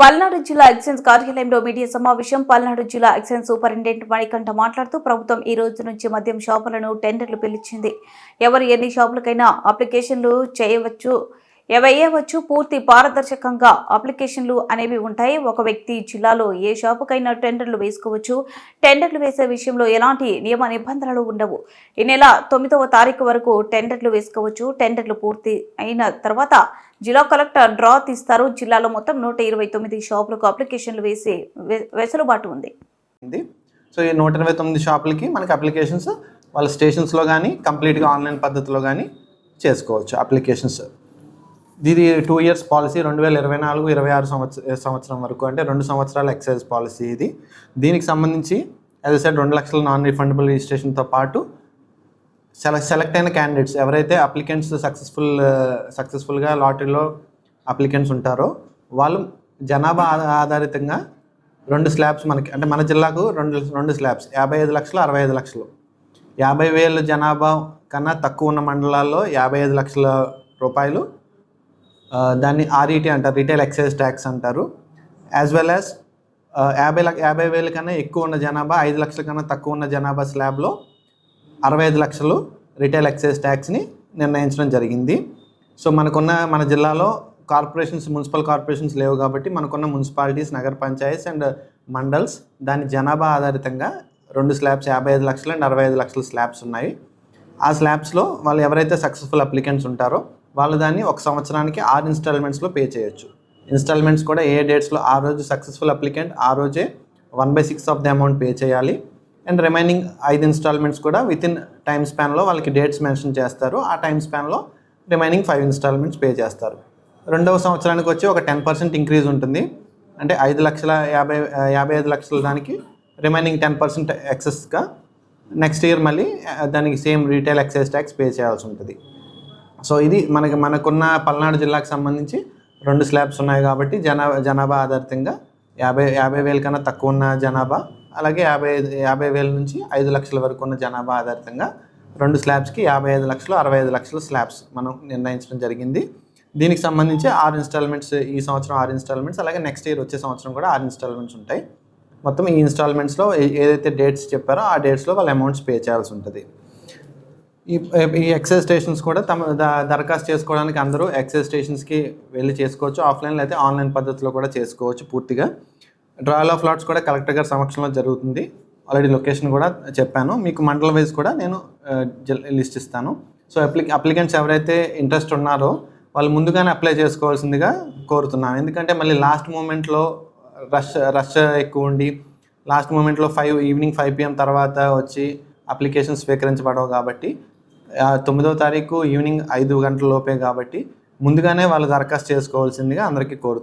పల్నాడు జిల్లా ఎక్సైజ్ కార్యాలయంలో మీడియా సమావేశం. పల్నాడు జిల్లా ఎక్సైజ్ సూపరింటెండెంట్ మణికంఠ మాట్లాడుతూ ప్రభుత్వం ఈ రోజు నుంచి మద్యం షాపులను టెండర్లు పిలిచింది. ఎవరు ఎన్ని షాపులకైనా అప్లికేషన్లు వేయవచ్చు. పూర్తి పారదర్శకంగా అప్లికేషన్లు అనేవి ఉంటాయి. ఒక వ్యక్తి జిల్లాలో ఏ షాపుకైనా టెండర్లు వేసుకోవచ్చు. టెండర్లు వేసే విషయంలో ఎలాంటి నియమ నిబంధనలు ఉండవు. ఈ నెల 9వ తారీఖు వరకు టెండర్లు వేసుకోవచ్చు. టెండర్లు పూర్తి అయిన తర్వాత జిల్లా కలెక్టర్ డ్రా తీస్తారు. జిల్లాలో మొత్తం 129 షాపులకు అప్లికేషన్లు వేసే వెసులుబాటు ఉంది. సో ఈ 129 షాపులకి మనకి అప్లికేషన్స్ వాళ్ళ స్టేషన్స్లో కానీ కంప్లీట్గా ఆన్లైన్ పద్ధతిలో కానీ చేసుకోవచ్చు అప్లికేషన్స్. ఇది 2 years పాలసీ 2024-26 సంవత్సరం వరకు, అంటే 2 సంవత్సరాల ఎక్సైజ్ పాలసీ ఇది. దీనికి సంబంధించి యాజ్ ఐ సెడ్ 2 లక్షల నాన్ రిఫండబుల్ రిజిస్ట్రేషన్తో పాటు సెలెక్ట్ అయిన క్యాండిడేట్స్ ఎవరైతే అప్లికెంట్స్ సక్సెస్ఫుల్గా లాటరీలో అప్లికెంట్స్ ఉంటారో వాళ్ళు జనాభా ఆధారితంగా 2 స్లాబ్స్ మనకి, అంటే మన జిల్లాకు రెండు స్లాబ్స్ 55 లక్షలు 65 లక్షలు. 50,000 జనాభా కన్నా తక్కువ ఉన్న మండలాల్లో 55 లక్షల రూపాయలు, దాన్ని ఆర్ఈటీ అంటారు, రిటైల్ ఎక్సైజ్ ట్యాక్స్ అంటారు. యాజ్ వెల్ యాజ్ 50,000 కన్నా ఎక్కువ ఉన్న జనాభా, 5 లక్షల కన్నా తక్కువ ఉన్న జనాభా స్లాబ్లో 65 లక్షలు రిటైల్ ఎక్సైజ్ ట్యాక్స్ని నిర్ణయించడం జరిగింది. సో మన జిల్లాలో మున్సిపల్ కార్పొరేషన్స్ లేవు కాబట్టి మనకున్న మున్సిపాలిటీస్, నగర పంచాయతీస్ అండ్ మండల్స్ దాని జనాభా ఆధారితంగా 2 స్లాబ్స్ 55 లక్షలు అండ్ 65 లక్షల స్లాబ్స్ ఉన్నాయి. ఆ స్లాబ్స్లో వాళ్ళు ఎవరైతే సక్సెస్ఫుల్ అప్లికెంట్స్ ఉంటారో వాళ్ళు దాన్ని 1 సంవత్సరానికి 6 ఇన్స్టాల్మెంట్స్లో పే చేయొచ్చు. ఇన్స్టాల్మెంట్స్ కూడా ఏ డేట్స్లో ఆ రోజు సక్సెస్ఫుల్ అప్లికెంట్ ఆ రోజే 1/6 ఆఫ్ ది అమౌంట్ పే చేయాలి. అండ్ రిమైనింగ్ 5 ఇన్స్టాల్మెంట్స్ కూడా వితిన్ టైమ్ స్పాన్లో వాళ్ళకి డేట్స్ మెన్షన్ చేస్తారు. ఆ టైమ్ స్పాన్లో రిమైనింగ్ 5 ఇన్స్టాల్మెంట్స్ పే చేస్తారు. 2వ సంవత్సరానికి వచ్చి ఒక 10% ఇంక్రీజ్ ఉంటుంది. అంటే 55 లక్షల దానికి రిమైనింగ్ 10% ఎక్సెస్గా నెక్స్ట్ ఇయర్ మళ్ళీ దానికి same retail excise tax pay చేయాల్సి ఉంటుంది. సో ఇది మనకున్న పల్నాడు జిల్లాకు సంబంధించి 2 స్లాబ్స్ ఉన్నాయి కాబట్టి జనాభా ఆధారితంగా 50,000 కన్నా తక్కువ ఉన్న జనాభా, అలాగే 50,000 నుంచి 5 లక్షల వరకు ఉన్న జనాభా ఆధారితంగా 2 స్లాబ్స్కి 55 లక్షలు 65 లక్షల స్లాబ్స్ మనం నిర్ణయించడం జరిగింది. దీనికి సంబంధించి 6 ఇన్స్టాల్మెంట్స్, ఈ సంవత్సరం 6 ఇన్స్టాల్మెంట్స్, అలాగే నెక్స్ట్ ఇయర్ వచ్చే సంవత్సరం కూడా 6 ఇన్స్టాల్మెంట్స్ ఉంటాయి. మొత్తం ఈ ఇన్స్టాల్మెంట్స్లో ఏదైతే డేట్స్ చెప్పారో ఆ డేట్స్లో వాళ్ళ అమౌంట్స్ పే చేయాల్సి ఉంటుంది. ఈ ఎక్సైజ్ స్టేషన్స్ కూడా దరఖాస్తు చేసుకోవడానికి అందరూ ఎక్సైజ్ స్టేషన్స్కి వెళ్ళి చేసుకోవచ్చు. ఆఫ్లైన్లో అయితే ఆన్లైన్ పద్ధతిలో కూడా చేసుకోవచ్చు. పూర్తిగా డ్రాయల్ ఆఫ్ లాట్స్ కూడా కలెక్టర్ గారి సమక్షంలో జరుగుతుంది. ఆల్రెడీ లొకేషన్ కూడా చెప్పాను. మీకు మండల వైజ్ కూడా నేను లిస్ట్ ఇస్తాను. సో అప్లికెంట్స్ ఎవరైతే ఇంట్రెస్ట్ ఉన్నారో వాళ్ళు ముందుగానే అప్లై చేసుకోవాల్సిందిగా కోరుతున్నాను. ఎందుకంటే మళ్ళీ లాస్ట్ మూమెంట్లో రష్ ఎక్కువ ఉండి లాస్ట్ మూమెంట్లో ఈవినింగ్ 5 PM తర్వాత వచ్చి అప్లికేషన్స్ స్వీకరించబడవు కాబట్టి 9వ తారీఖు ఈవినింగ్ 5 గంటల లోపే కాబట్టి ముందుగానే వాళ్ళు దరఖాస్తు చేసుకోవాల్సిందిగా అందరికీ కోరుతున్నాను.